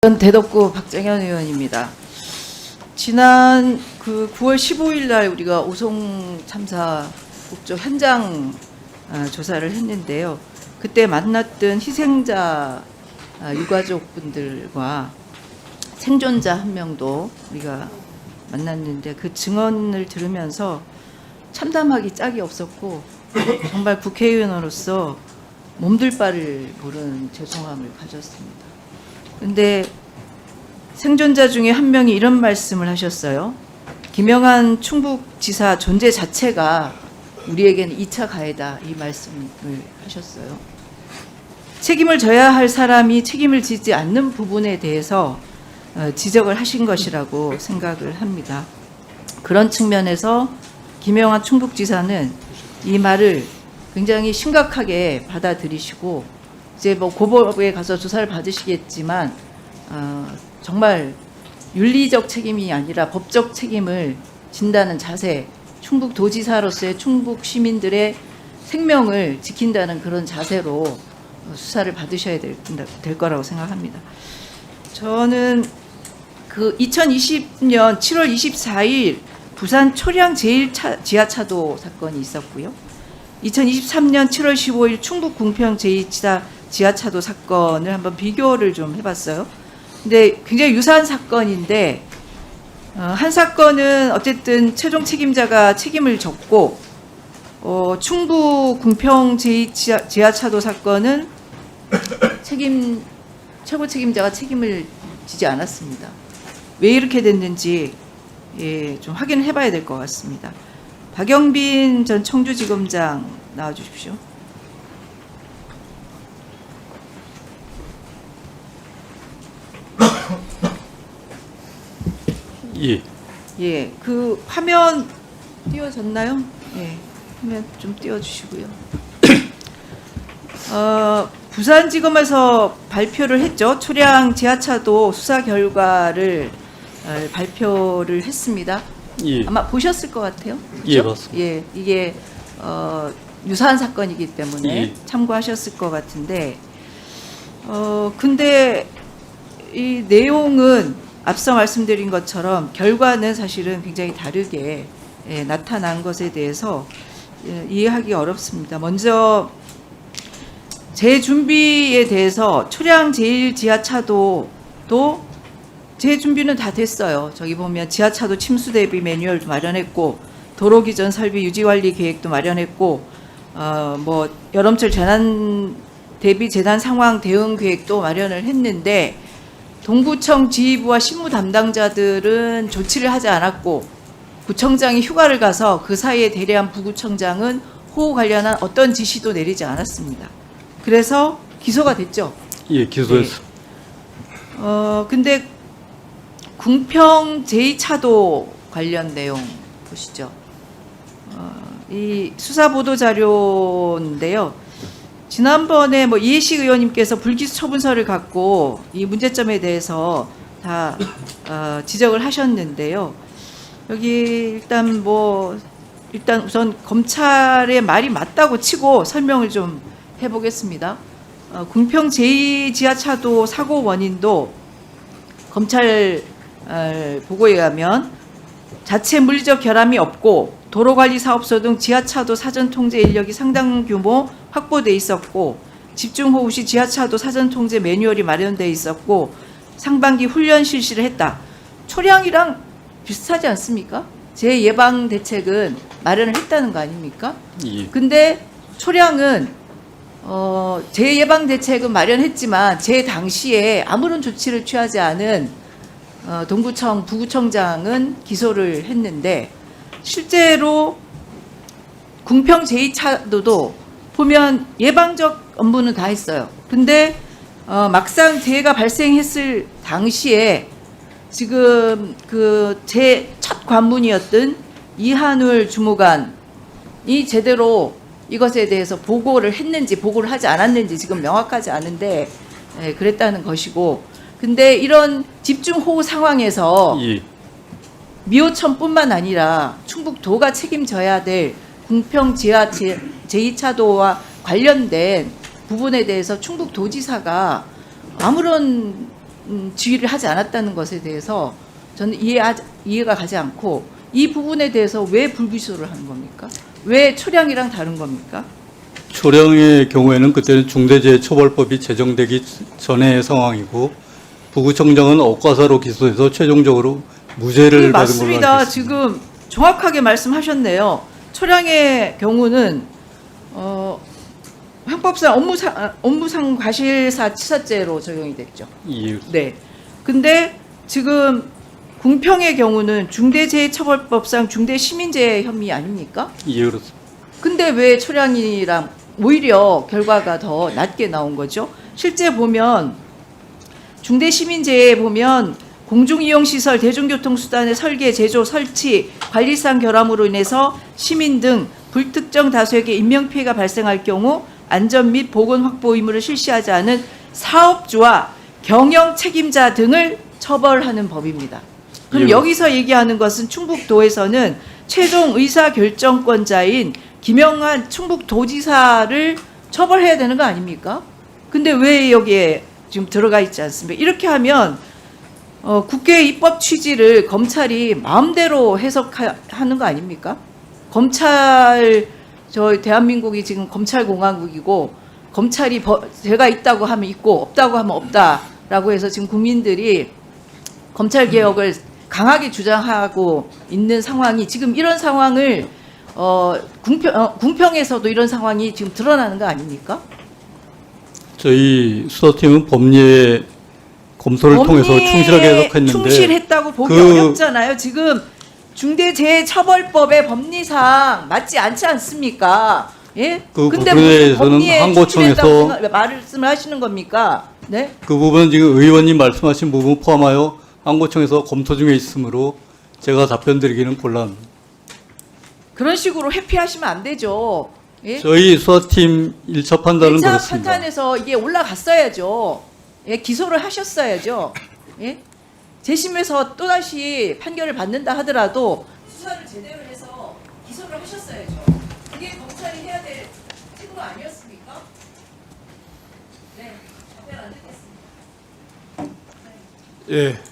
전 대덕구 박정현 의원입니다. 지난 9월 15일 날 우리가 오송 참사 국조 현장 조사를 했는데요. 그때 만났던 희생자 유가족분들과 생존자 한 명도 우리가 만났는데 그 증언을 들으면서 참담하기 짝이 없었고 정말 국회의원으로서 몸둘 바를 모르는 죄송함을 가졌습니다. 근데 생존자 중에 한 명이 이런 말씀을 하셨어요. 김영한 충북지사 존재 자체가 우리에게는 2차 가해다, 이 말씀을 하셨어요. 책임을 져야 할 사람이 책임을 지지 않는 부분에 대해서 지적을 하신 것이라고 생각을 합니다. 그런 측면에서 김영한 충북지사는 이 말을 굉장히 심각하게 받아들이시고 이제 뭐 고법에 가서 조사를 받으시겠지만 정말 윤리적 책임이 아니라 법적 책임을 진다는 자세, 충북도지사로서의 충북 시민들의 생명을 지킨다는 그런 자세로 수사를 받으셔야 될 거라고 생각합니다. 저는 2020년 7월 24일 부산 초량 제1지하차도 사건이 있었고요. 2023년 7월 15일 충북 궁평 제2지하차도 사건을 한번 비교를 좀 해봤어요. 근데 굉장히 유사한 사건인데 한 사건은 어쨌든 최종 책임자가 책임을 졌고 충북 궁평 제2지하차도 사건은 최고 책임자가 책임을 지지 않았습니다. 왜 이렇게 됐는지 좀 확인을 해봐야 될 것 같습니다. 박영빈 전 청주지검장 나와주십시오. 예, 그 화면 띄워졌나요? 예, 화면 좀 띄워주시고요. 부산지검에서 발표를 했죠. 초량 지하차도 수사 결과를 발표를 했습니다. 예. 아마 보셨을 것 같아요. 그렇죠? 예, 맞습니다. 예, 이게 유사한 사건이기 때문에 예. 참고하셨을 것 같은데, 근데 이 내용은 앞서 말씀드린 것처럼 결과는 사실은 굉장히 다르게 나타난 것에 대해서 이해하기 어렵습니다. 먼저 재준비에 대해서 초량 제1지하차도도 재준비는 다 됐어요. 저기 보면 지하차도 침수 대비 매뉴얼도 마련했고 도로 기전 설비 유지관리 계획도 마련했고 뭐 여름철 재난 대비 재난 상황 대응 계획도 마련을 했는데 동구청 지휘부와 실무 담당자들은 조치를 하지 않았고 구청장이 휴가를 가서 그 사이에 대례한 부구청장은 호우 관련한 어떤 지시도 내리지 않았습니다. 그래서 기소가 됐죠. 예, 기소했어. 네. 근데 궁평 제2차도 관련 내용 보시죠. 이 수사 보도 자료인데요. 지난번에 뭐 이해식 의원님께서 불기소 처분서를 갖고 이 문제점에 대해서 다 지적을 하셨는데요. 여기 일단 우선 검찰의 말이 맞다고 치고 설명을 좀 해보겠습니다. 궁평 제2지하차도 사고 원인도 검찰 보고에 의하면 자체 물리적 결함이 없고 도로관리사업소 등 지하차도 사전통제 인력이 상당 규모 확보돼 있었고 집중호우 시 지하차도 사전통제 매뉴얼이 마련돼 있었고 상반기 훈련 실시를 했다. 초량이랑 비슷하지 않습니까? 재예방 대책은 마련을 했다는 거 아닙니까? 예. 근데 초량은 재예방 대책은 마련했지만 제 당시에 아무런 조치를 취하지 않은 동구청 부구청장은 기소를 했는데 실제로 궁평 제2차도도 보면 예방적 업무는 다 했어요. 근데 막상 재해가 발생했을 당시에 지금 그 제 첫 관문이었던 이한울 주무관이 제대로 이것에 대해서 보고를 했는지 보고를 하지 않았는지 지금 명확하지 않은데 그랬다는 것이고, 근데 이런 집중호우 상황에서 예. 미호천뿐만 아니라 충북도가 책임져야 될 궁평 제2차도와 관련된 부분에 대해서 충북도지사가 아무런 지휘를 하지 않았다는 것에 대해서 저는 이해가 가지 않고, 이 부분에 대해서 왜 불기소를 하는 겁니까? 왜 초량이랑 다른 겁니까? 초량의 경우에는 그때는 중대재해처벌법이 제정되기 전의 상황이고 부구청장은 억과사로 기소해서 최종적으로 무죄를 받은 걸로 맞습니다. 알고 있습니다. 지금 정확하게 말씀하셨네요. 초량의 경우는 형법상 업무상 과실사 치사죄로 적용이 됐죠. 예, 네. 근데 지금 궁평의 경우는 중대재해처벌법상 중대시민재해 혐의 아닙니까? 예, 그렇습니다. 근데 왜 초량이랑 오히려 결과가 더 낮게 나온 거죠? 실제 보면 중대시민재해에 보면 공중이용시설, 대중교통수단의 설계, 제조, 설치, 관리상 결함으로 인해서 시민 등 불특정 다수에게 인명피해가 발생할 경우 안전 및 보건 확보 의무를 실시하지 않은 사업주와 경영 책임자 등을 처벌하는 법입니다. 그럼 예. 여기서 얘기하는 것은 충북도에서는 최종 의사결정권자인 김영한 충북도지사를 처벌해야 되는 거 아닙니까? 근데 왜 여기에 지금 들어가 있지 않습니까? 이렇게 하면 국회 입법 취지를 검찰이 마음대로 해석하는 거 아닙니까? 대한민국이 지금 검찰공화국이고, 검찰이 죄가 있다고 하면 있고 없다고 하면 없다라고 해서 지금 국민들이 검찰 개혁을 강하게 주장하고 있는 상황이, 지금 이런 상황을 궁평에서도 이런 상황이 지금 드러나는 거 아닙니까? 저희 수사팀은 법리에 검토를 통해서 충실하게 해석했는데 충실했다고 보기 어렵잖아요. 지금 중대재해처벌법의 법리상 맞지 않지 않습니까? 예? 그 근데 부분에 무슨 대해서는 법리에 항고청에서 충실했다고 말씀을 하시는 겁니까? 네? 그 부분은 지금 의원님 말씀하신 부분 포함하여 항고청에서 검토 중에 있으므로 제가 답변 드리기는 곤란합니다. 그런 식으로 회피하시면 안 되죠. 예? 저희 수사팀 1차 판단은 1차 그렇습니다. 판단에서 이게 올라갔어야죠. 예, 기소를 하셨어야죠. 예? 재심에서 또다시 판결을 받는다 하더라도 수사를 제대로 해서 기소를 하셨어야죠. 그게 검찰이 해야 될 책무 아니었습니까? 네, 답변 안 듣겠습니다. 예,